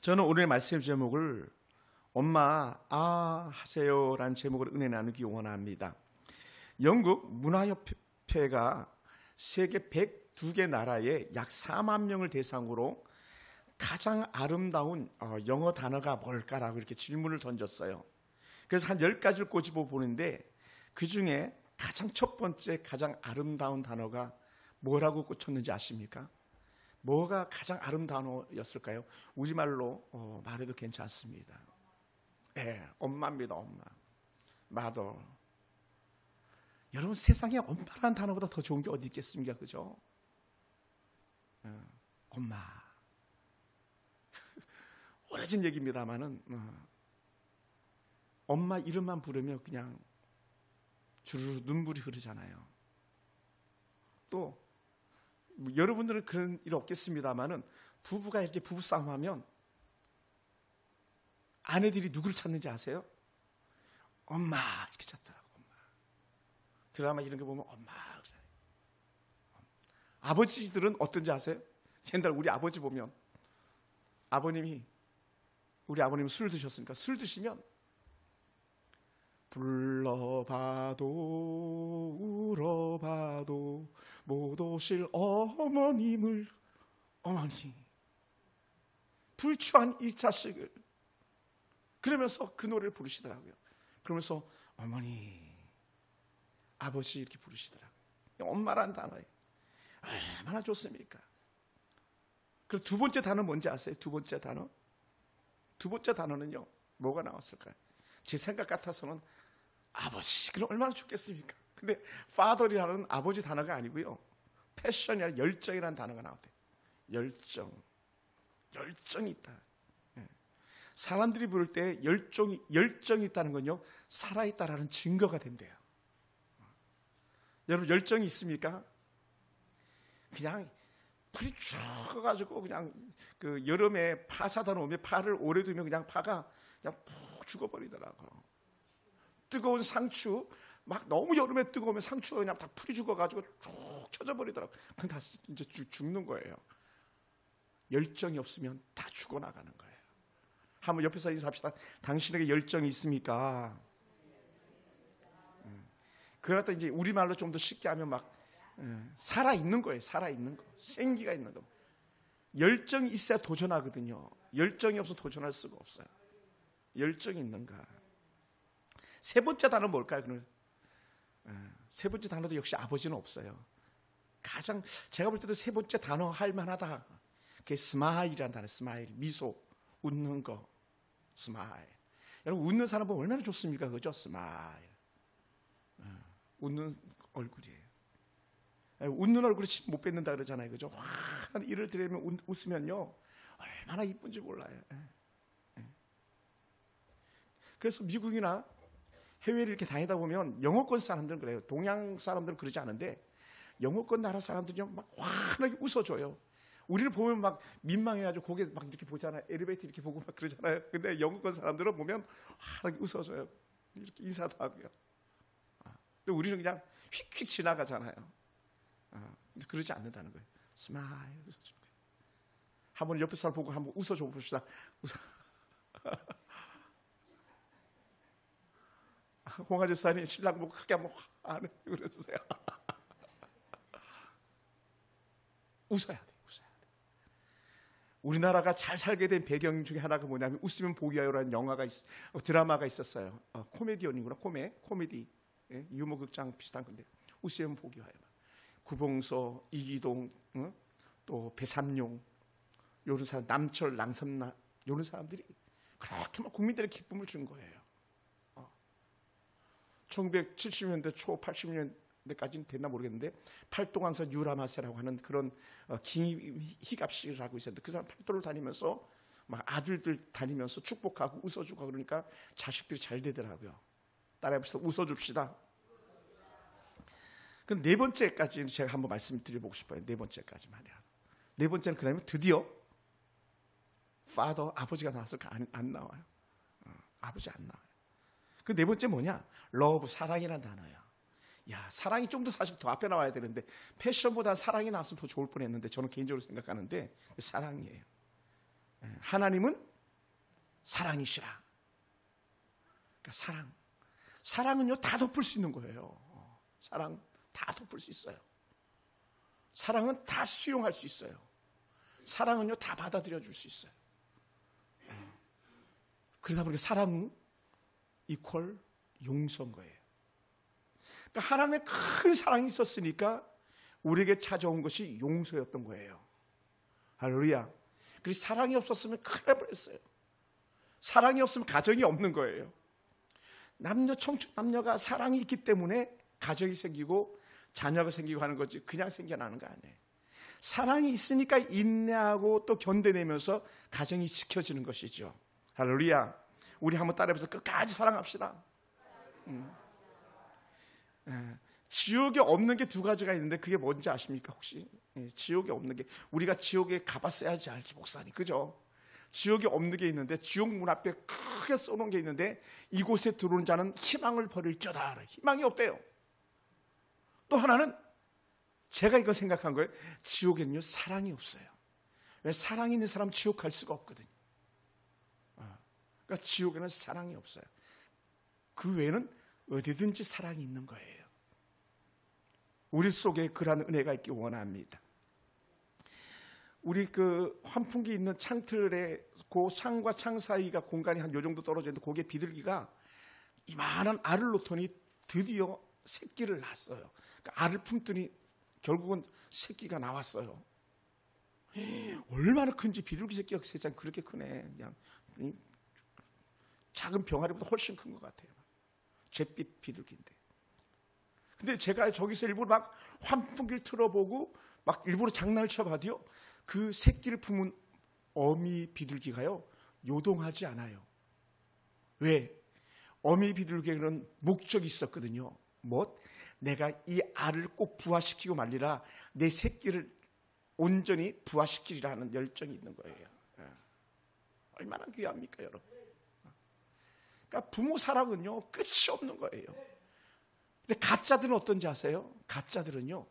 저는 오늘 말씀 제목을 엄마 하세요 라는 제목으로 은혜 나누기 원합니다. 영국 문화협회가 세계 102개 나라에 약 4만 명을 대상으로 가장 아름다운 영어 단어가 뭘까라고 이렇게 질문을 던졌어요. 그래서 한 10가지를 꼬집어 보는데 그 중에 가장 첫 번째 가장 아름다운 단어가 뭐라고 꽂혔는지 아십니까? 뭐가 가장 아름다운 단어였을까요? 우리말로 말해도 괜찮습니다. 엄마입니다. 엄마. mother. 여러분, 세상에 엄마라는 단어보다 더 좋은 게 어디 있겠습니까? 그죠? 엄마. 오래전 얘기입니다만은 엄마 이름만 부르면 그냥 주르르 눈물이 흐르잖아요. 또 여러분들은 그런 일 없겠습니다만은 부부가 이렇게 부부싸움하면 아내들이 누구를 찾는지 아세요? 엄마 이렇게 찾더라고. 엄마. 드라마 이런 거 보면 엄마 그래. 아버지들은 어떤지 아세요? 옛날 우리 아버지 보면 우리 아버님이 술 드셨으니까 술 드시면 불러봐도 울어봐도 못 오실 어머니 불추한 이 자식을 그러면서 그 노래를 부르시더라고요. 그러면서 어머니 아버지 이렇게 부르시더라고요. 엄마란 단어에 얼마나 좋습니까? 그래서 두 번째 단어 뭔지 아세요? 두 번째 단어는요 뭐가 나왔을까요? 제 생각 같아서는 아버지, 그럼 얼마나 좋겠습니까? 근데 father이라는 아버지 단어가 아니고요. 패션이라는 열정이라는 단어가 나왔대요. 열정이 있다. 사람들이 부를 때 열정이 있다는 건요. 살아있다라는 증거가 된대요. 여러분 열정이 있습니까? 그냥 풀이 죽어가지고 그냥 그 여름에 파 사다 놓으면 파를 오래 두면 그냥 파가 그냥 푹 죽어버리더라고. 뜨거운 상추 막 너무 여름에 뜨거우면 상추가 그냥 다 풀이 죽어가지고 쭉 쳐져버리더라고. 그럼 다 이제 죽는 거예요. 열정이 없으면 다 죽어나가는 거예요. 한번 옆에서 인사합시다. 당신에게 열정이 있습니까? 그러다 이제 우리말로 좀 더 쉽게 하면 막 살아있는 거예요. 살아있는 거. 생기가 있는 거. 열정이 있어야 도전하거든요. 열정이 없어서 도전할 수가 없어요. 열정이 있는가? 세 번째 단어는 뭘까요? 그럼 세 번째 단어도 역시 아버지는 없어요. 가장 제가 볼 때도 세 번째 단어 할 만하다. 그게 스마일이라는 단어. 스마일, 미소, 웃는 거. 스마일. 여러분 웃는 사람 보면 얼마나 좋습니까? 그죠? 스마일. 웃는 얼굴이에요. 웃는 얼굴에 침 못 뱉는다 그러잖아요. 그죠? 환한 이를 들이면 웃으면요 얼마나 이쁜지 몰라요. 그래서 미국이나 해외를 이렇게 다니다 보면 영어권 사람들은 그래요. 동양 사람들은 그러지 않은데 영어권 나라 사람들은 막 환하게 웃어줘요. 우리를 보면 막 민망해가지고 고개 막 이렇게 보잖아요. 엘리베이터 이렇게 보고 막 그러잖아요. 근데 영어권 사람들은 보면 환하게 웃어줘요. 이렇게 인사도 하고요. 근데 우리는 그냥 휙휙 지나가잖아요. 근데 그러지 않는다는 거예요. 스마일 웃어주는 거예요. 한번 옆에 사람 보고 한번 웃어줘 봅시다. 홍아 집사님 신랑 보고 크게 한번 안 그러주세요. 웃어야 돼. 우리나라가 잘 살게 된 배경 중에 하나가 뭐냐면 웃으면 복이 와요라는 드라마가 있었어요. 코미디언이구나. 코미디 유머 극장 비슷한 건데 웃으면 복이 와요. 구봉서, 이기동, 또 배삼룡, 요런 사람, 남철, 랑섬나 요런 사람들이 그렇게 막 국민들의 기쁨을 준 거예요. 1970년대 초 80년대까지는 됐나 모르겠는데 팔도강사 유라마세라고 하는 그런 김희갑씨라고 있었는데 그 사람 팔도를 다니면서 막 아들들 다니면서 축복하고 웃어주고 그러니까 자식들이 잘 되더라고요. 따라해봅시다. 웃어줍시다. 그럼 네 번째까지 제가 한번 말씀드려보고 싶어요. 네 번째까지만이라도. 네 번째는 그다음에 드디어 father 아버지가 나왔을까? 안 나와요. 아버지 안 나와요. 그 네 번째 뭐냐? love 사랑이라는 단어예요. 야, 사랑이 좀 더 사실 더 앞에 나와야 되는데 패션보다 사랑이 나왔으면 더 좋을 뻔했는데 저는 개인적으로 생각하는데 사랑이에요. 하나님은 사랑이시라. 그러니까 사랑은요 다 덮을 수 있는 거예요. 사랑 다 덮을 수 있어요. 사랑은 다 수용할 수 있어요. 사랑은요 다 받아들여 줄 수 있어요. 그러다 보니까 사랑은 이퀄 용서인 거예요. 그러니까 하나님의 큰 사랑이 있었으니까 우리에게 찾아온 것이 용서였던 거예요. 할렐루야. 그리고 사랑이 없었으면 큰일 날 뻔했어요. 사랑이 없으면 가정이 없는 거예요. 청춘 남녀가 사랑이 있기 때문에 가정이 생기고 자녀가 생기고 하는 거지 그냥 생겨나는 거 아니에요. 사랑이 있으니까 인내하고 또 견뎌내면서 가정이 지켜지는 것이죠. 할렐루야. 우리 한번 따라해서 끝까지 사랑합시다. 지옥에 없는 게 두 가지가 있는데 그게 뭔지 아십니까 혹시? 지옥에 없는 게 우리가 지옥에 가봤어야지 알지 목사님, 그죠? 지옥에 없는 게 있는데 지옥 문 앞에 크게 써놓은 게 있는데 이곳에 들어오는 자는 희망을 버릴저다. 희망이 없대요. 또 하나는 제가 이거 생각한 거예요. 지옥에는요 사랑이 없어요. 왜? 사랑이 있는 사람 지옥 갈 수가 없거든요. 그러니까 지옥에는 사랑이 없어요. 그 외에는 어디든지 사랑이 있는 거예요. 우리 속에 그러한 은혜가 있기 원합니다. 우리 그 환풍기 있는 창틀에 그 창과 창 사이가 공간이 한 요 정도 떨어져 있는데 거기에 비둘기가 이만한 알을 놓더니 드디어 새끼를 낳았어요. 그러니까 알을 품더니 결국은 새끼가 나왔어요. 얼마나 큰지 비둘기 새끼가 세상에 그렇게 크네. 그냥 작은 병아리보다 훨씬 큰 것 같아요. 잿빛 비둘기인데. 근데 제가 저기서 일부러 막 환풍기를 틀어보고 막 일부러 장난을 쳐봐도요. 그 새끼를 품은 어미 비둘기가요. 요동하지 않아요. 왜? 어미 비둘기에는 목적이 있었거든요. 뭐? 내가 이 알을 꼭 부화시키고 말리라. 내 새끼를 온전히 부화시키리라 하는 열정이 있는 거예요. 얼마나 귀합니까 여러분? 그러니까 부모 사랑은요 끝이 없는 거예요. 근데 가짜들은 어떤지 아세요? 가짜들은요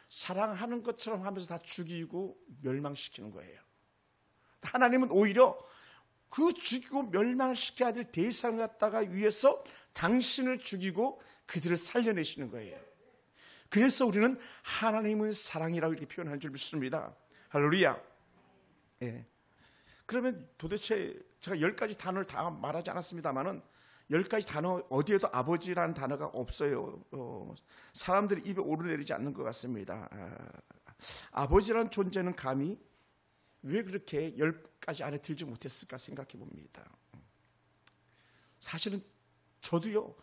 사랑하는 것처럼 하면서 다 죽이고 멸망시키는 거예요. 하나님은 오히려 그 죽이고 멸망시켜야 될 대상을 갖다가 위해서 당신을 죽이고 그들을 살려내시는 거예요. 그래서 우리는 하나님은 사랑이라고 이렇게 표현하는 줄 믿습니다. 할렐루야. 예. 그러면 도대체 제가 10가지 단어를 다 말하지 않았습니다만은 10가지 단어 어디에도 아버지라는 단어가 없어요. 사람들이 입에 오르내리지 않는 것 같습니다. 아버지라는 존재는 감히 왜 그렇게 10가지 안에 들지 못했을까 생각해 봅니다. 사실은 저도요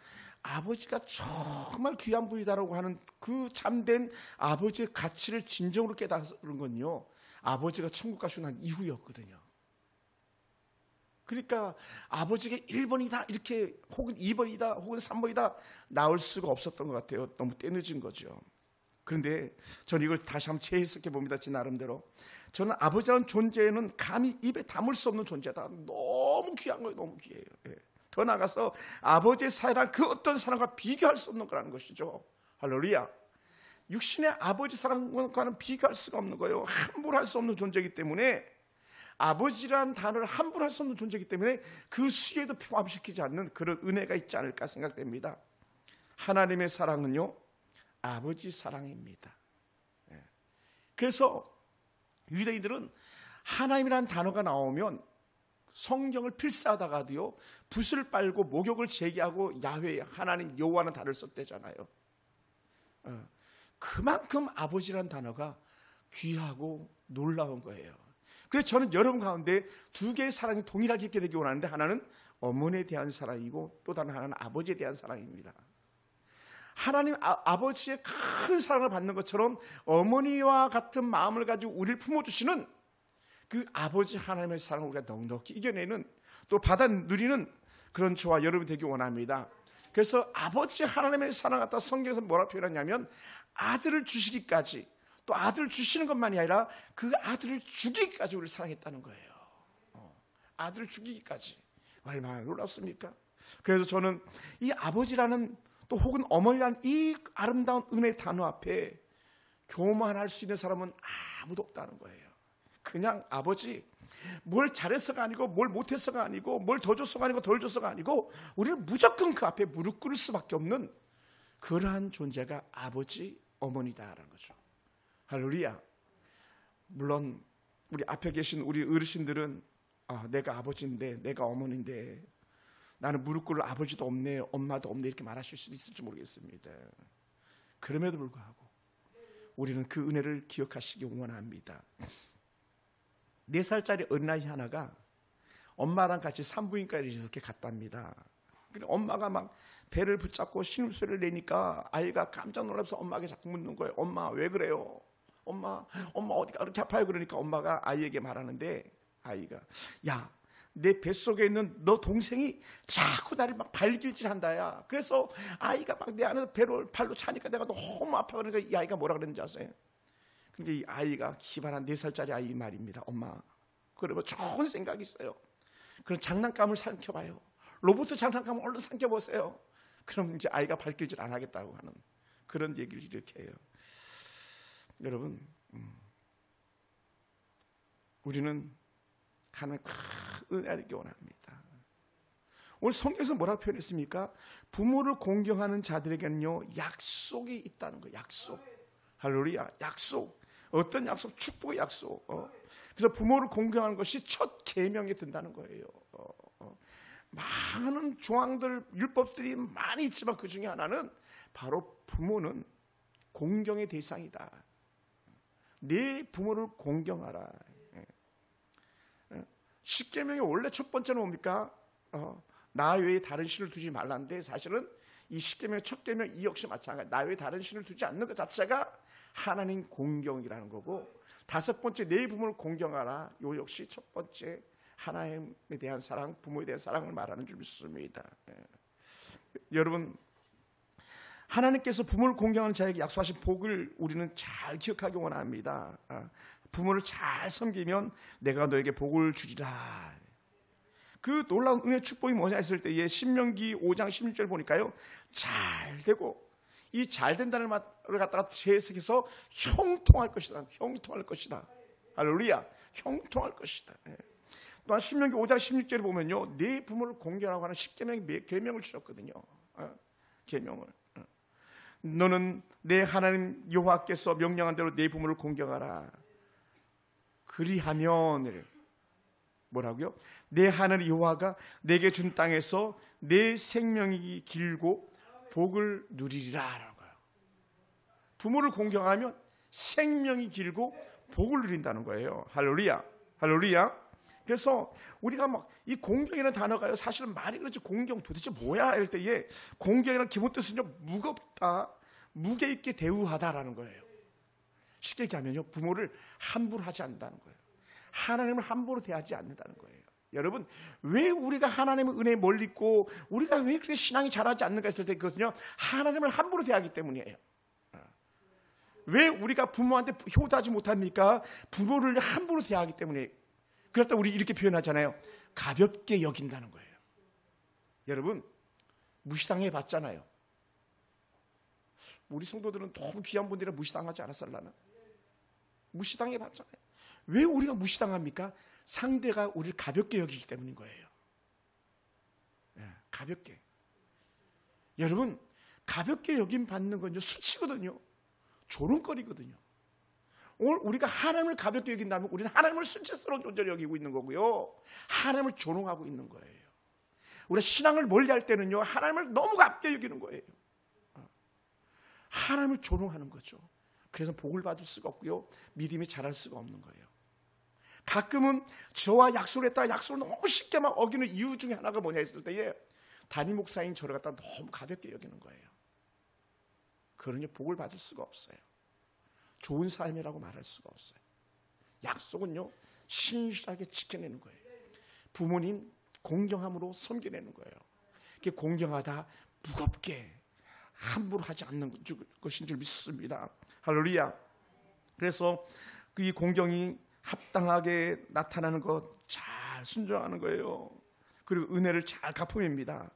아버지가 정말 귀한 분이다라고 하는 그 참된 아버지의 가치를 진정으로 깨달은 건요 아버지가 천국 가시고 난 이후였거든요. 그러니까 아버지가 1번이다 이렇게 혹은 2번이다 혹은 3번이다 나올 수가 없었던 것 같아요. 너무 때늦은 거죠. 그런데 저는 이걸 다시 한번 재해석해 봅니다. 제 나름대로. 저는 아버지라는 존재는 감히 입에 담을 수 없는 존재다. 너무 귀한 거예요. 너무 귀해요. 예. 더 나아가서 아버지의 사랑은 그 어떤 사랑과 비교할 수 없는 거라는 것이죠. 할렐루야. 육신의 아버지 사랑과는 비교할 수가 없는 거예요. 함부로 할 수 없는 존재이기 때문에 아버지란 단어를 함부로 할 수 없는 존재이기 때문에 그 수에도 포함시키지 않는 그런 은혜가 있지 않을까 생각됩니다. 하나님의 사랑은요 아버지 사랑입니다. 그래서 유대인들은 하나님이라는 단어가 나오면 성경을 필사하다가도요 붓을 빨고 목욕을 제기하고 야훼 하나님 여호와는 단어를 썼대잖아요. 그만큼 아버지라는 단어가 귀하고 놀라운 거예요. 그래서 저는 여러분 가운데 두 개의 사랑이 동일하게 있게 되기 원하는데 하나는 어머니에 대한 사랑이고 또 다른 하나는 아버지에 대한 사랑입니다. 하나님 아버지의 큰 사랑을 받는 것처럼 어머니와 같은 마음을 가지고 우리를 품어주시는 그 아버지 하나님의 사랑을 우리가 넉넉히 이겨내는 또 받아 누리는 그런 저와 여러분이 되기 원합니다. 그래서 아버지 하나님의 사랑 갖다 성경에서 뭐라 표현하냐면 아들을 주시기까지 또 아들을 주시는 것만이 아니라 그 아들을 주기까지 우리를 사랑했다는 거예요. 아들을 주기까지. 얼마나 놀랍습니까? 그래서 저는 이 아버지라는 또 혹은 어머니라는 이 아름다운 은혜의 단어 앞에 교만할 수 있는 사람은 아무도 없다는 거예요. 그냥 아버지, 뭘 잘해서가 아니고 뭘 못해서가 아니고 뭘 더 줬어가 아니고 덜 줬어가 아니고 우리는 무조건 그 앞에 무릎 꿇을 수밖에 없는 그러한 존재가 아버지, 어머니다라는 거죠. 할렐루야. 물론 우리 앞에 계신 우리 어르신들은 내가 아버지인데 내가 어머니인데 나는 무릎 꿇을 아버지도 없네, 엄마도 없네 이렇게 말하실 수도 있을지 모르겠습니다. 그럼에도 불구하고 우리는 그 은혜를 기억하시기 원합니다. 4살짜리 어린아이 하나가 엄마랑 같이 산부인과에 이렇게 갔답니다. 엄마가 막 배를 붙잡고 신음소리를 내니까 아이가 깜짝 놀라서 엄마에게 자꾸 묻는 거예요. 엄마 왜 그래요? 엄마 어디가 그렇게 아파요? 그러니까 엄마가 아이에게 말하는데, 아이가 야, 내 뱃속에 있는 너 동생이 자꾸 나를 막 발길질한다야. 그래서 아이가 막 내 안에서 배로 발로 차니까 내가 너무 아파. 그러니까 이 아이가 뭐라 그랬는지 아세요? 그러니까 이 아이가 기발한 4살짜리 아이 말입니다. 엄마, 그러면 좋은 생각이 있어요. 그럼 장난감을 삼켜봐요. 로봇 장난감을 얼른 삼켜보세요. 그럼 이제 아이가 발길질 안 하겠다고 하는 그런 얘기를 이렇게 해요. 여러분, 우리는 하나님 큰 은혜를 원합니다. 오늘 성경에서 뭐라고 표현했습니까? 부모를 공경하는 자들에게는요 약속이 있다는 거예요. 약속. 할렐루야. 약속. 어떤 약속? 축복의 약속. 그래서 부모를 공경하는 것이 첫 계명이 된다는 거예요. 많은 조항들, 율법들이 많이 있지만 그 중에 하나는 바로 부모는 공경의 대상이다. 네 부모를 공경하라. 십계명의 원래 첫 번째는 뭡니까? 나 외에 다른 신을 두지 말라는데, 사실은 이 십계명의 첫 계명 이 역시 마찬가지. 나 외에 다른 신을 두지 않는 것 자체가 하나님 공경이라는 거고, 5번째 네 부모를 공경하라. 요 역시 첫 번째 하나님에 대한 사랑, 부모에 대한 사랑을 말하는 줄 믿습니다. 여러분, 하나님께서 부모를 공경하는 자에게 약속하신 복을 우리는 잘 기억하기 원합니다. 부모를 잘 섬기면 내가 너에게 복을 주리라. 그 놀라운 은혜의 축복이 뭐냐 했을 때에 신명기 5장 16절 보니까요, 잘 되고, 이 잘 된다는 말을 갖다가 재해석해서 형통할 것이다. 형통할 것이다. 할렐루야. 형통할 것이다. 또한 신명기 5장 16절에 보면요, 네 부모를 공경하라고 하는 10계명 계명을 주셨거든요. 계명을. 너는 내 하나님 여호와께서 명령한 대로 네 부모를 공경하라. 그리하면 뭐라고요? 내 하나님 여호와가 내게 준 땅에서 내 생명이 길고 복을 누리리라라는 거예요. 부모를 공경하면 생명이 길고 복을 누린다는 거예요. 할렐루야. 할렐루야. 그래서 우리가 막 이 공경이라는 단어가요, 사실은 말이 그렇지 공경 도대체 뭐야 할 때에 공경이라는 기본 뜻은요, 무겁다, 무게 있게 대우하다라는 거예요. 쉽게 얘기하면요, 부모를 함부로 하지 않는다는 거예요. 하나님을 함부로 대하지 않는다는 거예요. 여러분, 왜 우리가 하나님의 은혜에 멀리 있고 우리가 왜 그렇게 신앙이 자라지 않는가 했을 때 그것은요, 하나님을 함부로 대하기 때문이에요. 왜 우리가 부모한테 효도하지 못합니까? 부모를 함부로 대하기 때문에. 그렇다 우리 이렇게 표현하잖아요. 가볍게 여긴다는 거예요. 여러분, 무시당해 봤잖아요. 우리 성도들은 너무 귀한 분들이라 무시당하지 않았을라나? 무시당해 봤잖아요. 왜 우리가 무시당합니까? 상대가 우리를 가볍게 여기기 때문인 거예요. 가볍게. 여러분, 가볍게 여김 받는 건요, 수치거든요. 조롱거리거든요. 오늘 우리가 하나님을 가볍게 여긴다면 우리는 하나님을 수치스러운 존재로 여기고 있는 거고요, 하나님을 조롱하고 있는 거예요. 우리가 신앙을 멀리할 때는요, 하나님을 너무 가볍게 여기는 거예요. 하나님을 조롱하는 거죠. 그래서 복을 받을 수가 없고요, 믿음이 자랄 수가 없는 거예요. 가끔은 저와 약속을 했다가 약속을 너무 쉽게 막 어기는 이유 중에 하나가 뭐냐 했을 때에 담임 목사인 저를 갖다 너무 가볍게 여기는 거예요. 그러니 복을 받을 수가 없어요. 좋은 삶이라고 말할 수가 없어요. 약속은요, 신실하게 지켜내는 거예요. 부모님 공경함으로 섬겨내는 거예요. 그게 공경하다 무겁게 함부로 하지 않는 것인 줄 믿습니다. 할렐루야. 그래서 이 공경이 합당하게 나타나는 것 잘 순종하는 거예요. 그리고 은혜를 잘 갚음입니다.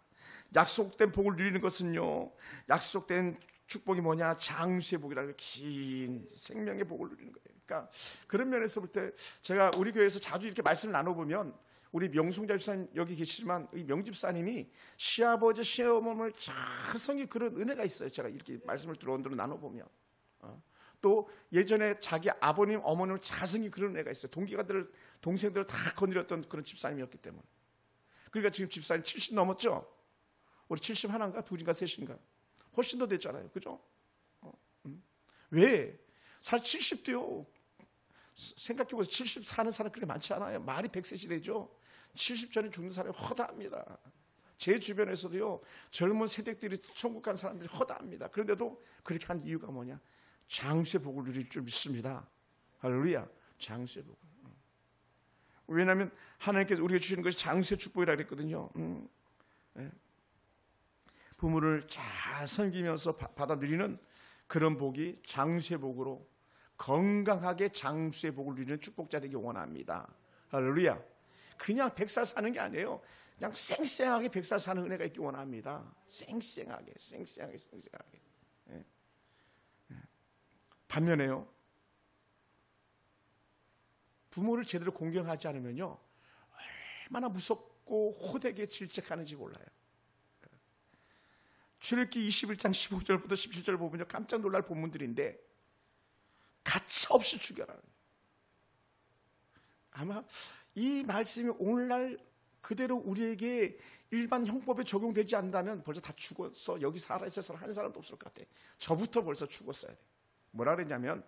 약속된 복을 누리는 것은요, 약속된 축복이 뭐냐? 장수의 복이라는 긴 생명의 복을 누리는 거예요. 그러니까 그런 면에서 볼 때 제가 우리 교회에서 자주 이렇게 말씀을 나눠보면 우리 명송자 집사님 여기 계시지만 이 명집사님이 시아버지 시어머니를 잘 섬긴 그런 은혜가 있어요. 제가 이렇게 말씀을 들어온 대로 나눠보면 또 예전에 자기 아버님 어머님을 잘 섬긴 그런 은혜가 있어요. 동기가들 동생들을 다 거느렸던 그런 집사님이었기 때문에. 그러니까 지금 집사님 70 넘었죠? 우리 71인가 2인가 3인가 훨씬 더 됐잖아요. 그죠? 왜? 사실 70도요. 생각해보세요. 70 사는 사람 그렇게 많지 않아요. 말이 100세 시대죠. 70 전에 죽는 사람이 허다합니다. 제 주변에서도요. 젊은 세대들이 천국 간 사람들이 허다합니다. 그런데도 그렇게 한 이유가 뭐냐? 장수의 복을 누릴 줄 믿습니다. 할렐루야. 장수의 복을. 왜냐하면 하나님께서 우리에게 주시는 것이 장수의 축복이라 그랬거든요. 부모를 잘 섬기면서 받아 누리는 그런 복이 장수의 복으로 건강하게 장수의 복을 누리는 축복자 되기 원합니다. 할렐루야. 그냥 100살 사는 게 아니에요. 그냥 쌩쌩하게 100살 사는 은혜가 있기 원합니다. 쌩쌩하게. 반면에요. 부모를 제대로 공경하지 않으면요. 얼마나 무섭고 호되게 질책하는지 몰라요. 출애굽기 21장 15절부터 17절 보면요. 깜짝 놀랄 본문들인데 가차없이 죽여라. 아마 이 말씀이 오늘날 그대로 우리에게 일반 형법에 적용되지 않는다면 벌써 다 죽었어. 여기 살아있어서 한 사람도 없을 것 같아. 저부터 벌써 죽었어야 돼. 뭐라 그랬냐면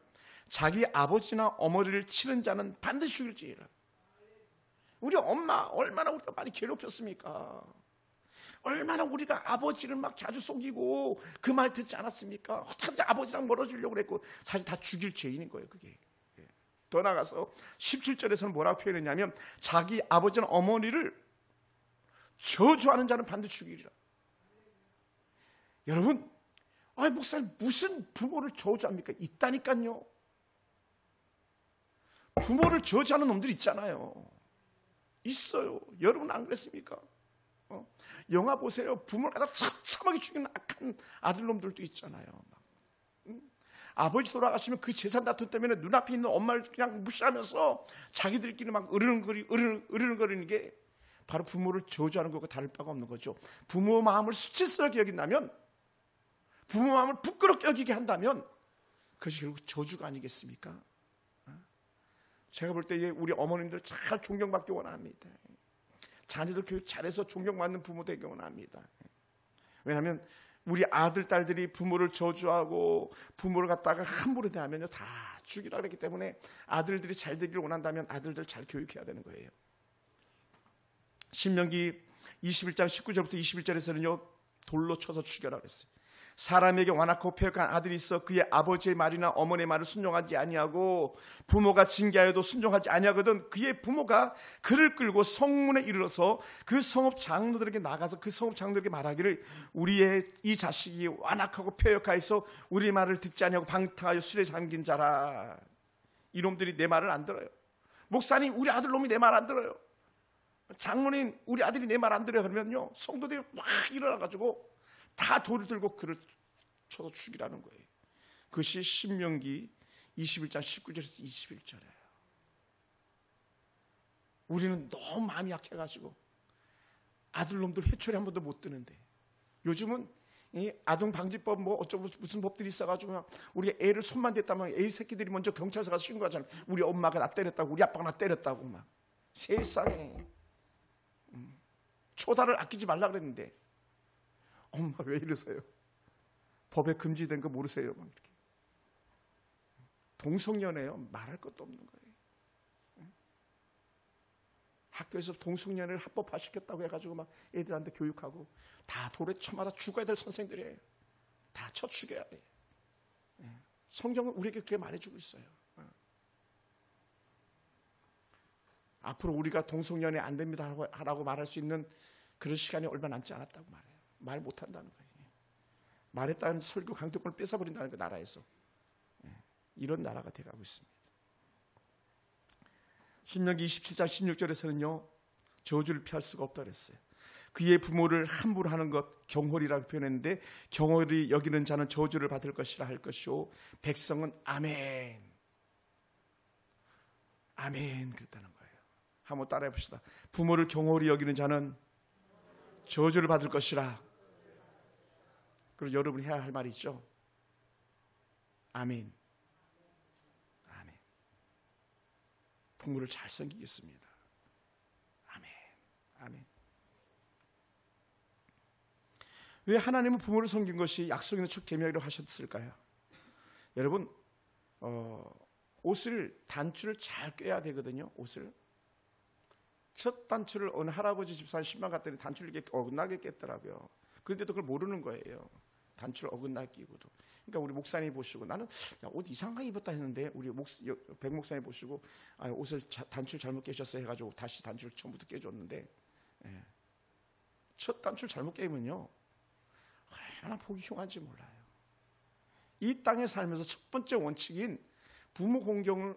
자기 아버지나 어머니를 치는 자는 반드시 죽일지니라. 우리 엄마 얼마나 우리가 많이 괴롭혔습니까? 얼마나 우리가 아버지를 막 자주 속이고 그 말 듣지 않았습니까? 어떻게 아버지랑 멀어지려고 그랬고 사실 다 죽일 죄인인 거예요. 그게. 더 나아가서 17절에서는 뭐라고 표현했냐면 자기 아버지나 어머니를 저주하는 자는 반드시 죽이리라. 여러분, 목사님 무슨 부모를 저주합니까? 있다니까요. 부모를 저주하는 놈들 있잖아요. 있어요. 여러분 안 그랬습니까? 영화 보세요. 부모를 갖다 처참하게 죽이는 악한 아들놈들도 있잖아요. 아버지 돌아가시면 그 재산 다툼 때문에 눈앞에 있는 엄마를 그냥 무시하면서 자기들끼리 막 으르렁거리는 게 바로 부모를 저주하는 것과 다를 바가 없는 거죠. 부모 마음을 수치스럽게 여긴다면, 부모 마음을 부끄럽게 여기게 한다면 그것이 결국 저주가 아니겠습니까? 제가 볼 때 우리 어머님들 잘 존경받기 원합니다. 자녀들 교육 잘해서 존경받는 부모 되기 원합니다. 왜냐하면 우리 아들, 딸들이 부모를 저주하고 부모를 갖다가 함부로 대하면요 다 죽이라 그랬기 때문에 아들들이 잘 되기를 원한다면 아들들 잘 교육해야 되는 거예요. 신명기 21장 19절부터 21절에서는요 돌로 쳐서 죽여라 그랬어요. 사람에게 완악하고 패역한 아들이 있어 그의 아버지의 말이나 어머니의 말을 순종하지 아니하고 부모가 징계하여도 순종하지 아니하거든 그의 부모가 그를 끌고 성문에 이르러서 그 성읍 장로들에게 나가서 그 성읍 장로들에게 말하기를 우리의 이 자식이 완악하고 패역하여서 우리 말을 듣지 아니하고 방탕하여 술에 잠긴 자라. 이놈들이 내 말을 안 들어요. 목사님 우리 아들놈이 내 말 안 들어요. 장로님 우리 아들이 내 말 안 들어요. 그러면요 성도들이 막 일어나가지고 다 돌을 들고 그를 쳐서 죽이라는 거예요. 그것이 신명기 21장 19절에서 21절이에요. 우리는 너무 마음이 약해가지고 아들놈들 회초리 한 번도 못 드는데 요즘은 이 아동방지법 뭐 어쩌고 무슨 법들이 있어가지고 우리 애를 손만 댔다면 애 새끼들이 먼저 경찰서 가서 신고하잖아요. 우리 엄마가 나 때렸다고 우리 아빠가 나 때렸다고 막. 세상에 초다를 아끼지 말라 그랬는데 엄마 왜 이러세요? 법에 금지된 거 모르세요? 막 이렇게. 동성연애요. 말할 것도 없는 거예요. 학교에서 동성연애를 합법화시켰다고 해가지고 막 애들한테 교육하고 다 돌에 쳐맞아 죽어야 될 선생들이에요. 다 쳐 죽여야 돼. 성경은 우리에게 그렇게 말해주고 있어요. 앞으로 우리가 동성연애 안 됩니다 하라고 말할 수 있는 그런 시간이 얼마 남지 않았다고 말해요. 말 못한다는 거예요. 말했다는 설교 강도권을 뺏어버린다는 거 나라에서. 이런 나라가 돼가고 있습니다. 신명기 27장 16절에서는요 저주를 피할 수가 없다 그랬어요. 그의 부모를 함부로 하는 것 경홀이라고 표현했는데, 경홀이 여기는 자는 저주를 받을 것이라 할 것이요 백성은 아멘 아멘 그랬다는 거예요. 한번 따라해 봅시다. 부모를 경홀히 여기는 자는 저주를 받을 것이라. 그리고 여러분이 해야 할 말이 있죠. 아멘 아멘. 부모를 잘 섬기겠습니다. 아멘 아멘. 왜 하나님은 부모를 섬긴 것이 약속 있는 첫 계명이라고 하셨을까요? 여러분, 옷을 단추를 잘 꿰야 되거든요. 옷을 첫 단추를 어느 할아버지 집사람 신방 갔더니 단추를 이렇게 어긋나게 깼더라고요. 그런데도 그걸 모르는 거예요. 단추를 어긋나게 끼고도. 그러니까 우리 목사님 보시고, 나는 옷 이상하게 입었다 했는데 우리 백 목사님 보시고 옷을 단추를 잘못 깨셨어요 해가지고 다시 단추를 처음부터 깨줬는데, 첫 단추를 잘못 깨면요 얼마나 보기 흉한지 몰라요. 이 땅에 살면서 첫 번째 원칙인 부모 공경을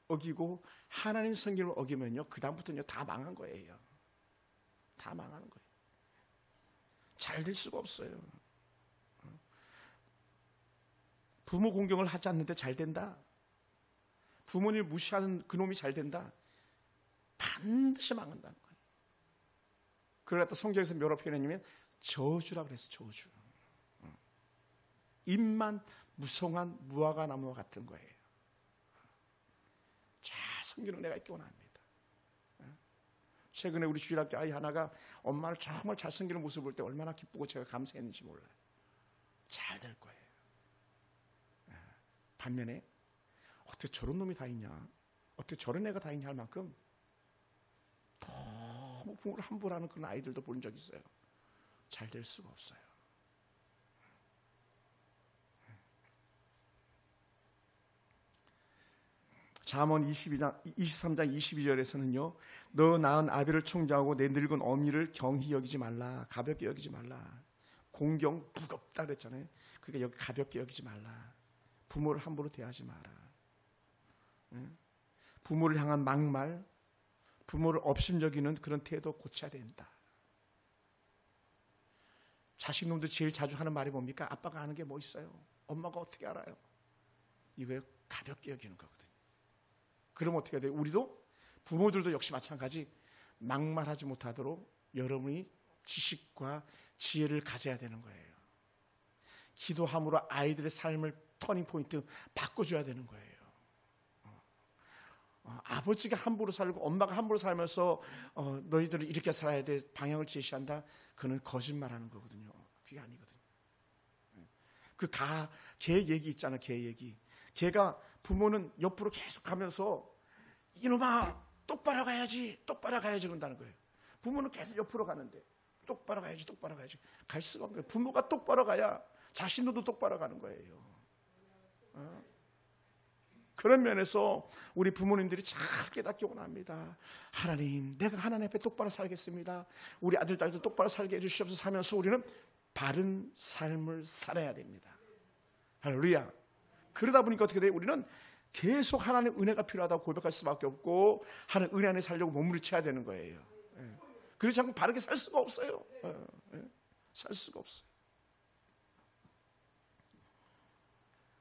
어기고 하나님 성경을 어기면요 그 다음부터는요 다 망한 거예요. 다 망하는 거예요. 잘 될 수가 없어요. 부모 공경을 하지 않는데 잘 된다, 부모님을 무시하는 그놈이 잘 된다, 반드시 망한다는 거예요. 그걸 갖다 성경에서 뭐라고 표현했냐면 저주라고 그랬어. 저주. 입만 무성한 무화과 나무와 같은 거예요. 자, 섬기는 은혜가 있기 원합니다. 최근에 우리 주일학교 아이 하나가 엄마를 정말 잘 섬기는 모습을 볼 때 얼마나 기쁘고 제가 감사했는지 몰라요. 잘 될 거예요. 반면에 어떻게 저런 놈이 다 있냐, 어떻게 저런 애가 다 있냐 할 만큼 너무 부모를 함부로 하는 그런 아이들도 본 적 있어요. 잘 될 수가 없어요. 잠언 23장 22절에서는요 너 낳은 아비를 총정하고 내 늙은 어미를 경히 여기지 말라. 가볍게 여기지 말라. 공경 무겁다 그랬잖아요. 그러니까 여기 가볍게 여기지 말라. 부모를 함부로 대하지 마라. 부모를 향한 막말, 부모를 업신여기는 그런 태도 고쳐야 된다. 자식놈들 제일 자주 하는 말이 뭡니까? 아빠가 아는 게 뭐 있어요? 엄마가 어떻게 알아요? 이거요 가볍게 여기는 거거든요. 그럼 어떻게 해야 돼요? 우리도 부모들도 역시 마찬가지 막말하지 못하도록 여러분이 지식과 지혜를 가져야 되는 거예요. 기도함으로 아이들의 삶을 터닝포인트 바꿔줘야 되는 거예요. 아버지가 함부로 살고 엄마가 함부로 살면서 너희들은 이렇게 살아야 돼 방향을 제시한다. 그는 거짓말하는 거거든요. 그게 아니거든요. 개 얘기 있잖아. 개 얘기. 개가 부모는 옆으로 계속 가면서 이놈아 똑바로 가야지 똑바로 가야지 그런다는 거예요. 부모는 계속 옆으로 가는데 똑바로 가야지 똑바로 가야지 갈 수가 없는 거예요. 부모가 똑바로 가야 자신도 똑바로 가는 거예요. 그런 면에서 우리 부모님들이 잘 깨닫기 원합니다. 하나님, 내가 하나님 앞에 똑바로 살겠습니다. 우리 아들, 딸도 똑바로 살게 해주시옵소서 하면서 우리는 바른 삶을 살아야 됩니다. 할렐루야. 그러다 보니까 어떻게 돼요? 우리는 계속 하나님의 은혜가 필요하다고 고백할 수밖에 없고 하나님 은혜 안에 살려고 몸부림쳐야 되는 거예요. 그렇지 않고 바르게 살 수가 없어요. 살 수가 없어요.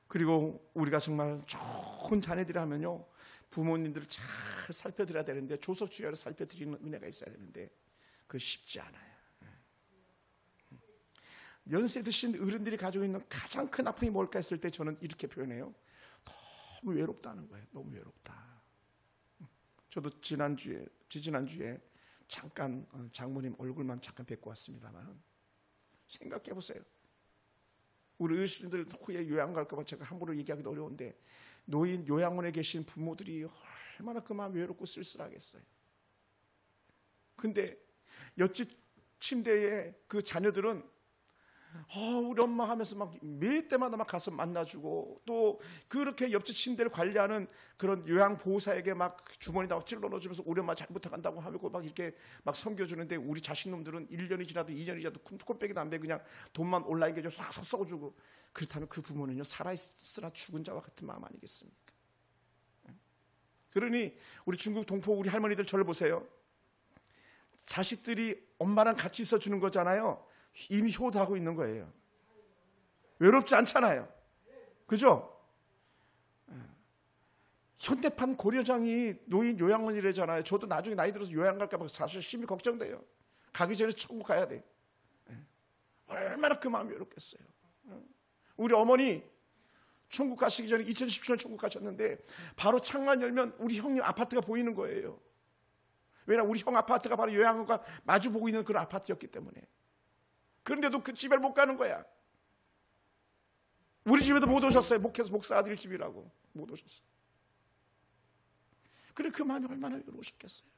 그리고 우리가 정말 좋은 자녀들이라면요 부모님들을 잘 살펴드려야 되는데 조석주야로 살펴드리는 은혜가 있어야 되는데 그거 쉽지 않아요. 연세 드신 어른들이 가지고 있는 가장 큰 아픔이 뭘까 했을 때 저는 이렇게 표현해요. 너무 외롭다는 거예요. 너무 외롭다. 저도 지지난주에 잠깐 장모님 얼굴만 잠깐 뵙고 왔습니다만 생각해 보세요. 우리 어르신들 후에 요양 갈까 봐 제가 함부로 얘기하기도 어려운데 노인 요양원에 계신 부모들이 얼마나 그만 외롭고 쓸쓸하겠어요. 근데 옆집 침대에 그 자녀들은 우리 엄마 하면서 막 매 때마다 막 가서 만나주고 또 그렇게 옆집 침대를 관리하는 그런 요양보호사에게 막 주머니에다 찔러 넣어주면서 우리 엄마 잘 부탁한다고 하고 막 이렇게 막 섬겨주는데 우리 자식놈들은 1년이 지나도 2년이 지나도 콧배기도 안 되고 그냥 돈만 온라인게 싹 썩어주고 그렇다면 그 부모는요 살아있으나 죽은 자와 같은 마음 아니겠습니까? 그러니 우리 중국 동포 우리 할머니들 저를 보세요. 자식들이 엄마랑 같이 있어주는 거잖아요. 이미 효도하고 있는 거예요. 외롭지 않잖아요. 그죠? 현대판 고려장이 노인 요양원이래잖아요. 저도 나중에 나이 들어서 요양 갈까 봐 사실 심히 걱정돼요. 가기 전에 천국 가야 돼. 얼마나 그 마음이 외롭겠어요. 우리 어머니 천국 가시기 전에 2017년 천국 가셨는데 바로 창만 열면 우리 형님 아파트가 보이는 거예요. 왜냐 우리 형 아파트가 바로 요양원과 마주 보고 있는 그런 아파트였기 때문에. 그런데도 그 집에 못 가는 거야. 우리 집에도 못 오셨어요. 목사 아들 집이라고 못 오셨어요. 그래 그 마음이 얼마나 외로우셨겠어요.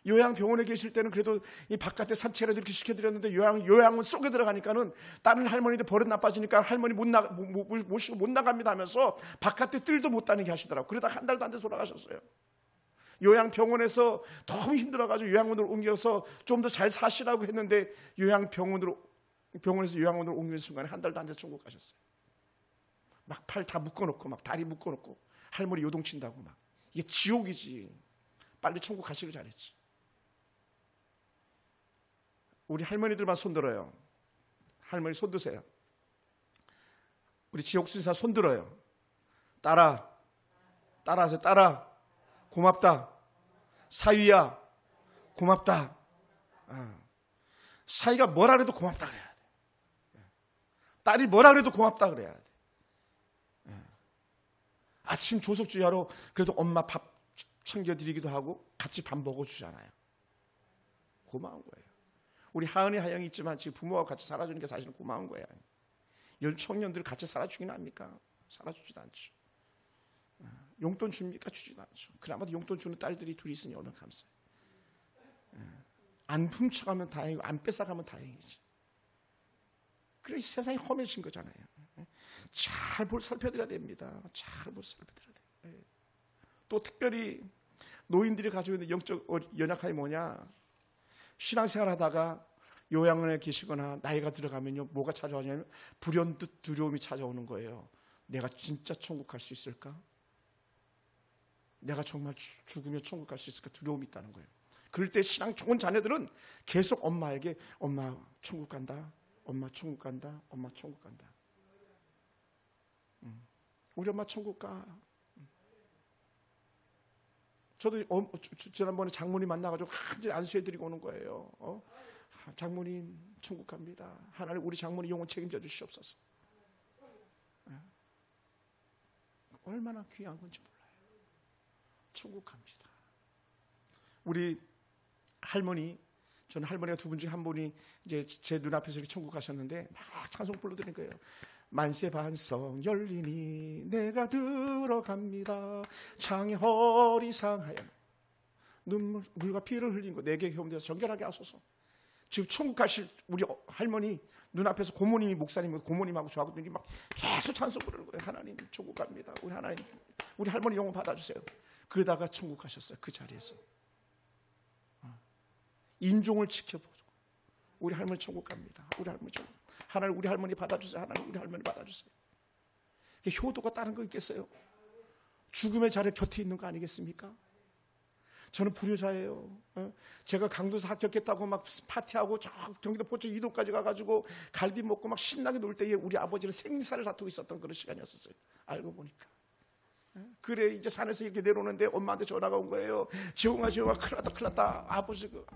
요양병원에 계실 때는 그래도 이 바깥에 산책을 이렇게 시켜드렸는데 요양원 속에 들어가니까는 다른 할머니들 버릇 나빠지니까 할머니 모시고 못 나갑니다 하면서 바깥에 뜰도 못 다니게 하시더라고요. 그러다가 한 달도 안 돼서 돌아가셨어요. 요양병원에서 너무 힘들어가지고 요양원으로 옮겨서 좀 더 잘 사시라고 했는데 병원에서 요양원으로 옮기는 순간에 한 달도 안 돼서 천국 가셨어요. 막 팔 다 묶어놓고 막 다리 묶어놓고 할머니 요동친다고 막. 이게 지옥이지. 빨리 천국 가시길 잘했지. 우리 할머니들만 손들어요. 할머니 손드세요. 우리 지옥순사 손들어요. 따라하세요. 따라. 고맙다. 사위야 고맙다. 사위가 뭐라 그래도 고맙다 그래야 돼. 딸이 뭐라 그래도 고맙다 그래야 돼. 아침 조석주야로 그래도 엄마 밥 챙겨드리기도 하고 같이 밥 먹어주잖아요. 고마운 거예요. 우리 하은이 하영이 있지만 지금 부모와 같이 살아주는 게 사실은 고마운 거예요. 요즘 청년들 같이 살아주긴 합니까? 살아주지도 않죠. 용돈 줍니까? 주지도 않죠. 그나마도 용돈 주는 딸들이 둘이 있으니 얼마나 감사해요. 안 훔쳐가면 다행이고 안 뺏어가면 다행이지. 그래 세상이 험해진 거잖아요. 잘 살펴드려야 됩니다. 잘 살펴드려야 돼요. 또 특별히 노인들이 가지고 있는 영적 연약함이 뭐냐? 신앙생활 하다가 요양원에 계시거나 나이가 들어가면요 뭐가 찾아오냐면 불현듯 두려움이 찾아오는 거예요. 내가 진짜 천국 갈 수 있을까? 내가 정말 죽으면 천국 갈 수 있을까? 두려움이 있다는 거예요. 그럴 때 신앙 좋은 자녀들은 계속 엄마에게 엄마 천국 간다. 엄마 천국 간다. 엄마 천국 간다. 우리 엄마 천국 가. 저도 지난번에 장모님 만나가지고 한질 안수해드리고 오는 거예요. 장모님 천국 갑니다. 하나님 우리 장모님 영혼 책임져 주시옵소서. 얼마나 귀한 건지 몰라요. 천국 갑니다. 우리 할머니, 저는 할머니가 두 분 중에 한 분이 이제 제 눈앞에서 천국 가셨는데 막 찬송 불러드린 거예요. 만세 반석 열리니 내가 들어갑니다. 창의 허리 상하여 물과 피를 흘린 거 내게 효험되어서 정결하게 하소서. 지금 천국 가실 우리 할머니 눈앞에서 고모님이 목사님 고모님하고 저하고 막 계속 찬송 부르는 거예요. 하나님 천국 갑니다. 우리 하나님 우리 할머니 영혼 받아주세요. 그러다가 천국 가셨어요. 그 자리에서 인종을 지켜보고 우리 할머니 천국 갑니다. 우리 할머니 천국. 하나님 우리 할머니 받아주세요. 하나님 우리 할머니 받아주세요. 효도가 다른 거 있겠어요? 죽음의 자리 곁에 있는 거 아니겠습니까? 저는 불효자예요. 제가 강도에서 합격했다고 막 파티하고 저 경기도 포천 이동까지 가가지고 갈비 먹고 막 신나게 놀 때에 우리 아버지는 생사를 다투고 있었던 그런 시간이었어요. 알고 보니까. 그래 이제 산에서 이렇게 내려오는데 엄마한테 전화가 온 거예요. 지웅아 큰일 났다.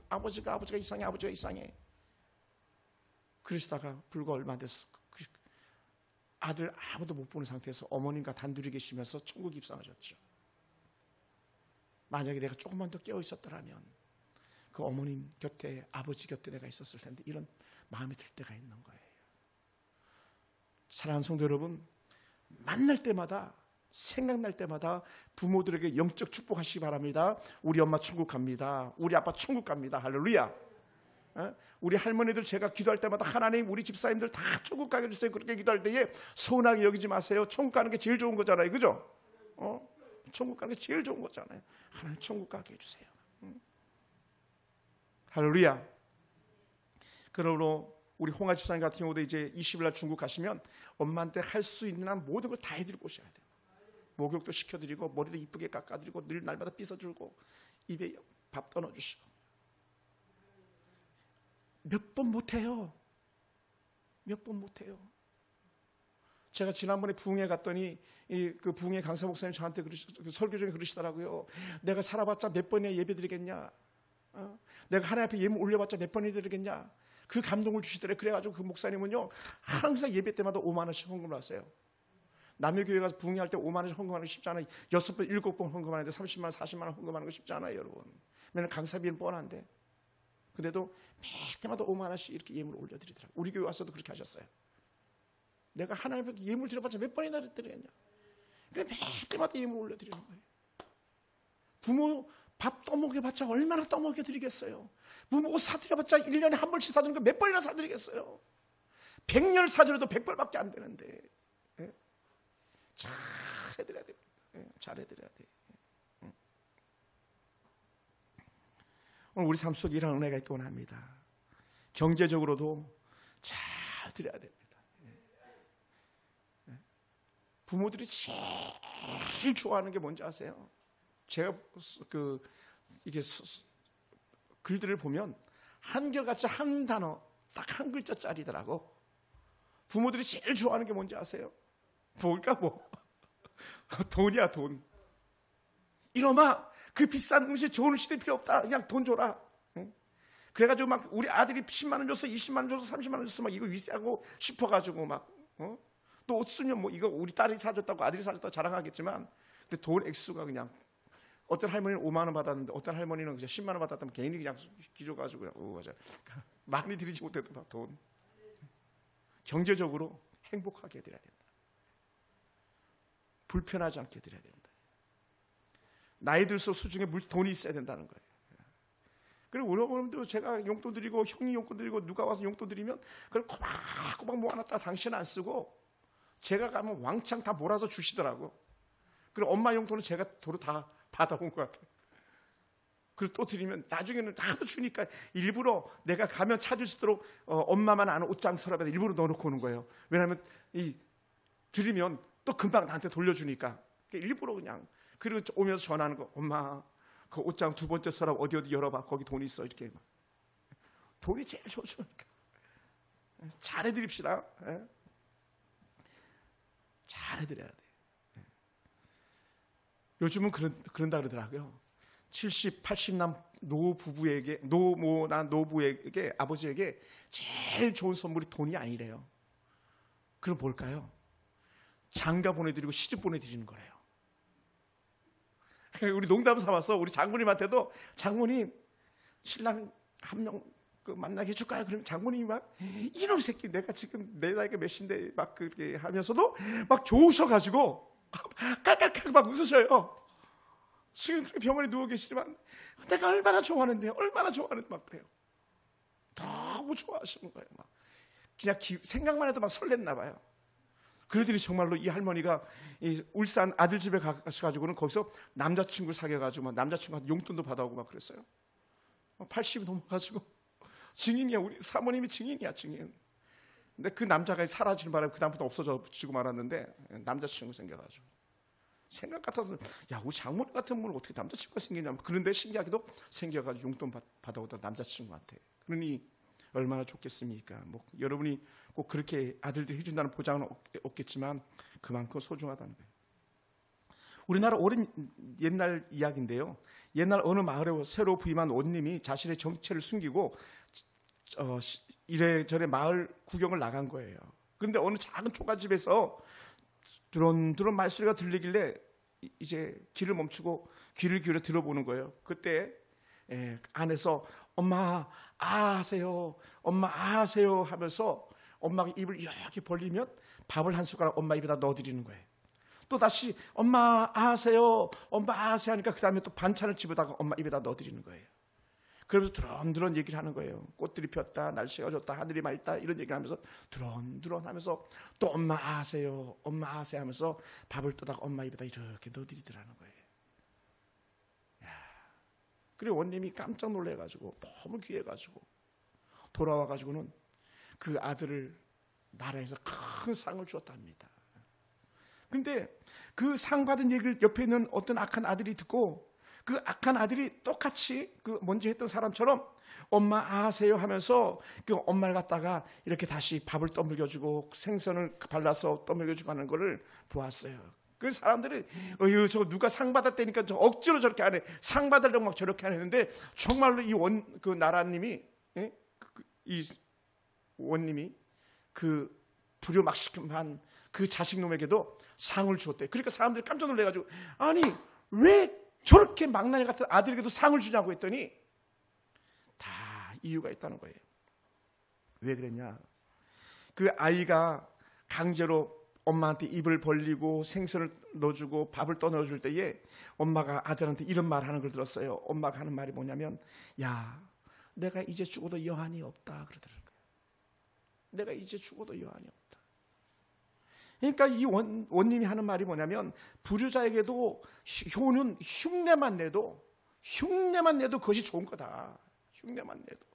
아버지가 이상해. 그러시다가 불과 얼마 안 돼서 아들 아무도 못 보는 상태에서 어머님과 단둘이 계시면서 천국 입성하셨죠. 만약에 내가 조금만 더 깨어 있었더라면 그 어머님 곁에 아버지 곁에 내가 있었을 텐데 이런 마음이 들 때가 있는 거예요. 사랑하는 성도 여러분, 만날 때마다 생각날 때마다 부모들에게 영적 축복하시기 바랍니다. 우리 엄마 천국 갑니다. 우리 아빠 천국 갑니다. 할렐루야. 우리 할머니들 제가 기도할 때마다 하나님 우리 집사님들 다 천국 가게 해주세요. 그렇게 기도할 때에 서운하게 여기지 마세요. 천국 가는 게 제일 좋은 거잖아요. 그죠? 천국 가는 게 제일 좋은 거잖아요. 하나님 천국 가게 해주세요. 할렐루야. 그러므로 우리 홍아 집사님 같은 경우도 이제 20일 날 중국 가시면 엄마한테 할 수 있는 한 모든 걸 다 해드리고 오셔야 돼요. 목욕도 시켜드리고 머리도 이쁘게 깎아드리고 늘 날마다 빗어주고 입에 밥 떠넣어주시고 몇 번 못해요. 몇 번 못해요. 제가 지난번에 부흥회 갔더니 그 부흥회 강사 목사님 저한테 설교 중에 그러시더라고요. 내가 살아봤자 몇 번이나 예배 드리겠냐? 내가 하나님 앞에 예물 올려봤자 몇 번이나 드리겠냐? 그 감동을 주시더래. 그래가지고 그 목사님은요 항상 예배 때마다 5만 원씩 헌금을 하세요. 남의 교회 가서 부흥회 할 때 5만 원씩 헌금하는 거 쉽지 않아요. 6번, 7번 헌금하는데 30만 원, 40만 원 헌금하는 거 쉽지 않아요, 여러분. 왜냐면 강사비는 뻔한데. 근데도 매 때마다 5만 원씩 이렇게 예물을 올려드리더라고요. 우리 교회 와서도 그렇게 하셨어요. 내가 하나님 앞에 예물 드려봤자 몇 번이나 드리겠냐. 그래 매 때마다 예물 올려드리는 거예요. 부모 밥 떠먹여봤자 얼마나 떠먹여드리겠어요. 부모 옷 사드려봤자 1년에 한 벌씩 사드리는 거 몇 번이나 사드리겠어요. 100년 사드려도 100벌밖에 안 되는데. 잘해드려야 됩니다. 잘해드려야 돼. 오늘 우리 삶 속에 이런 은혜가 있기 원합니다. 경제적으로도 잘 드려야 됩니다. 부모들이 제일 좋아하는 게 뭔지 아세요? 제가 이게 글들을 보면 한결같이 한 단어 딱 한 글자짜리더라고. 부모들이 제일 좋아하는 게 뭔지 아세요? 뭘까 뭐? 돈이야 돈. 이놈아 그 비싼 음식 좋은 음식 필요 없다. 그냥 돈 줘라. 그래가지고 막 우리 아들이 10만 원 줬어, 20만 원 줬어, 30만 원 줬어 막 이거 위세하고 싶어가지고 막 또 옷 쓰면 뭐 이거 우리 딸이 사줬다고 아들이 사줬다고 자랑하겠지만 근데 돈 액수가 그냥 어떤 할머니는 5만 원 받았는데 어떤 할머니는 그냥 10만 원 받았다면 개인이 그냥 기줘가지고 그냥 맞아. 많이 드리지 못해도 막 돈. 경제적으로 행복하게 해드려야 된다. 불편하지 않게 해드려야 된다. 나이 들수록 수중에 돈이 있어야 된다는 거예요. 그리고 우리 어머님도 제가 용돈 드리고 형이 용돈 드리고 누가 와서 용돈 드리면 그걸 꼬박꼬박 모아놨다가 당신은 안 쓰고 제가 가면 왕창 다 몰아서 주시더라고. 그리고 엄마 용돈은 제가 도로 다 받아온 것 같아요. 그리고 또 드리면 나중에는 하도 주니까 일부러 내가 가면 찾을 수 있도록 엄마만 아는 옷장 서랍에다 일부러 넣어놓고 오는 거예요. 왜냐하면 드리면 또 금방 나한테 돌려주니까 일부러 그냥. 그리고 오면서 전화하는 거. 엄마 그 옷장 두 번째 서랍 어디 열어봐. 거기 돈 있어. 이렇게 돈이 제일 소중하니까 잘해드립시다. 잘해드려야 돼. 요즘은 그런다 그러더라고요. 70, 80남 노모나 노부에게 아버지에게 제일 좋은 선물이 돈이 아니래요. 그럼 뭘까요? 장가 보내드리고 시집 보내드리는 거래요. 우리 농담 삼아서 우리 장모님한테도 장모님 신랑 한 명 만나게 해줄까요? 그러면 장모님이 막 이놈 새끼 내가 지금 내 나이가 몇인데 막 그렇게 하면서도 막 좋으셔가지고 깔깔깔 막 웃으셔요. 지금 병원에 누워 계시지만 내가 얼마나 좋아하는데 얼마나 좋아하는데 막 그래요. 너무 좋아하시는 거예요. 막 그냥 생각만 해도 막 설렜나 봐요. 그러더니 정말로 이 할머니가 이 울산 아들 집에 가셔가지고는 거기서 남자친구 사귀어가지고 막 남자친구한테 용돈도 받아오고 막 그랬어요. 80이 넘어가지고 증인이야. 우리 사모님이 증인이야 증인. 근데 그 남자가 사라지는 바람에 그 다음부터 없어지고 말았는데 남자친구 생겨가지고 생각 같아서 야 우리 장모님 같은 분은 어떻게 남자친구가 생기냐면 그런데 신기하게도 생겨가지고 용돈 받아오다 남자친구한테. 그러니 얼마나 좋겠습니까? 뭐 여러분이 꼭 그렇게 아들들이 해준다는 보장은 없겠지만 그만큼 소중하다는 거예요. 우리나라 오랜 옛날 이야기인데요. 옛날 어느 마을에 새로 부임한 원님이 자신의 정체를 숨기고 이래저래 마을 구경을 나간 거예요. 그런데 어느 작은 초가집에서 드론드론 말소리가 들리길래 이제 길을 멈추고 귀를 기울여 들어보는 거예요. 그때 안에서 엄마 하세요. 엄마 하세요 하면서 엄마가 입을 이렇게 벌리면 밥을 한 숟가락 엄마 입에다 넣어드리는 거예요. 또 다시 엄마 하세요. 엄마 하세요 하니까 그 다음에 또 반찬을 집어다가 엄마 입에다 넣어드리는 거예요. 그러면서 드런드런 얘기를 하는 거예요. 꽃들이 폈다, 날씨가 좋다, 하늘이 맑다 이런 얘기를 하면서 드런드런 하면서 또 엄마 하세요. 엄마 하세요 하면서 밥을 떠다가 엄마 입에다 이렇게 넣어드리더라는 거예요. 그리고 원님이 깜짝 놀래가지고 너무 귀해가지고 돌아와가지고는 그 아들을 나라에서 큰 상을 주었답니다. 근데 그 상 받은 얘기를 옆에 있는 어떤 악한 아들이 듣고 그 악한 아들이 똑같이 그 먼저 했던 사람처럼 엄마 아세요 하면서 그 엄마를 갖다가 이렇게 다시 밥을 떠먹여주고 생선을 발라서 떠먹여주고 하는 거를 보았어요. 그 사람들이 어휴 저 누가 상 받았다니까 저 억지로 저렇게 하네. 상 받으려고 막 저렇게 하는데 정말로 이 그 나라님이 이 원님이 그 불효막심한 그 자식놈에게도 상을 주었대. 그러니까 사람들이 깜짝 놀래가지고 아니 왜 저렇게 망나니 같은 아들에게도 상을 주냐고 했더니 다 이유가 있다는 거예요. 왜 그랬냐? 그 아이가 강제로 엄마한테 입을 벌리고 생선을 넣어주고 밥을 떠넣어줄 때에 엄마가 아들한테 이런 말 하는 걸 들었어요. 엄마가 하는 말이 뭐냐면 야 내가 이제 죽어도 여한이 없다 그러더라고요. 내가 이제 죽어도 여한이 없다. 그러니까 이 원님이 하는 말이 뭐냐면 불효자에게도 효는 흉내만 내도 그것이 좋은 거다. 흉내만 내도.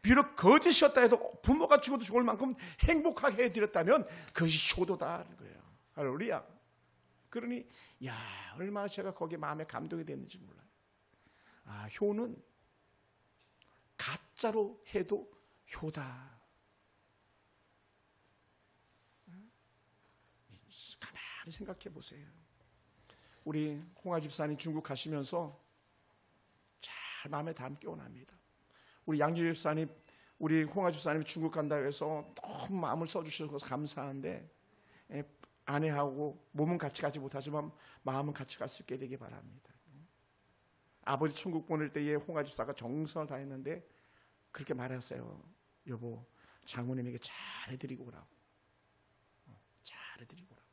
비록 거짓이었다 해도 부모가 죽어도 좋을 만큼 행복하게 해드렸다면 그것이 효도다는 거예요. 할렐루야. 그러니 야 얼마나 제가 거기에 마음에 감동이 됐는지 몰라요. 아 효는 가짜로 해도 효다. 가만히 생각해 보세요. 우리 홍아 집사님 중국 가시면서 잘 마음에 담기 원합니다. 우리 양주 집사님, 우리 홍아 집사님이 중국 간다고 해서 너무 마음을 써주셔서 감사한데 아내하고 몸은 같이 가지 못하지만 마음은 같이 갈 수 있게 되기 바랍니다. 아버지 천국 보낼 때에 홍아 집사가 정성을 다했는데 그렇게 말했어요. 여보 장모님에게 잘해드리고 오라고. 잘해드리고 오라고.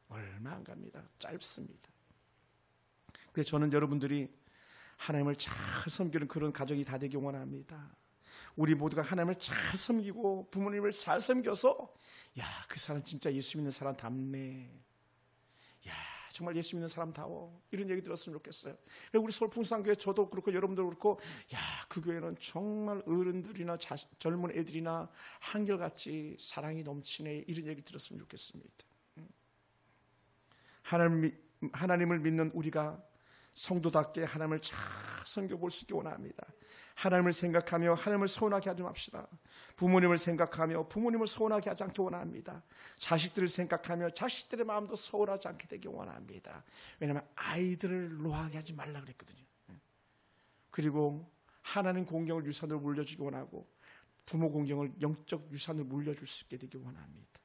얼마 안 갑니다. 짧습니다. 그래서 저는 여러분들이 하나님을 잘 섬기는 그런 가정이 다 되기 원합니다. 우리 모두가 하나님을 잘 섬기고 부모님을 잘 섬겨서 야, 그 사람 진짜 예수 믿는 사람답네. 야, 정말 예수 믿는 사람다워. 이런 얘기 들었으면 좋겠어요. 그리고 우리 서울 풍산교회 저도 그렇고 여러분도 그렇고 야, 그 교회는 정말 어른들이나 젊은 애들이나 한결같이 사랑이 넘치네. 이런 얘기 들었으면 좋겠습니다. 하나님을 믿는 우리가 성도답게 하나님을 잘 섬겨볼 수 있게 원합니다. 하나님을 생각하며 하나님을 서운하게 하지 맙시다. 부모님을 생각하며 부모님을 서운하게 하지 않게 원합니다. 자식들을 생각하며 자식들의 마음도 서운하지 않게 되기 원합니다. 왜냐하면 아이들을 노하게 하지 말라 그랬거든요. 그리고 하나님 공경을 유산으로 물려주기 원하고 부모 공경을 영적 유산으로 물려줄 수 있게 되기 원합니다.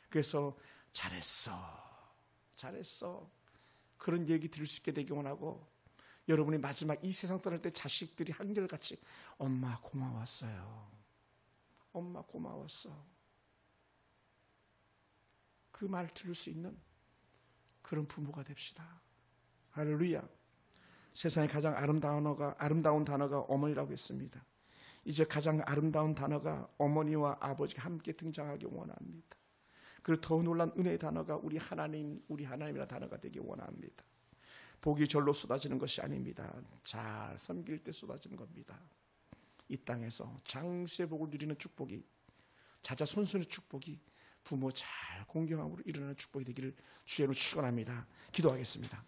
그래서 잘했어 그런 얘기 들을 수 있게 되기 원하고 여러분이 마지막 이 세상 떠날 때 자식들이 한결같이 엄마 고마웠어요. 엄마 고마웠어. 그 말 들을 수 있는 그런 부모가 됩시다. 할렐루야. 세상에 가장 아름다운 단어가 어머니라고 했습니다. 이제 가장 아름다운 단어가 어머니와 아버지가 함께 등장하기 원합니다. 그리고 더 놀란 은혜의 단어가 우리 하나님이라는 단어가 되기 원합니다. 복이 절로 쏟아지는 것이 아닙니다. 잘 섬길 때 쏟아지는 겁니다. 이 땅에서 장수의 복을 누리는 축복이, 자자손손의 축복이 부모 잘 공경함으로 일어나는 축복이 되기를 주의 이름으로 축원합니다. 기도하겠습니다.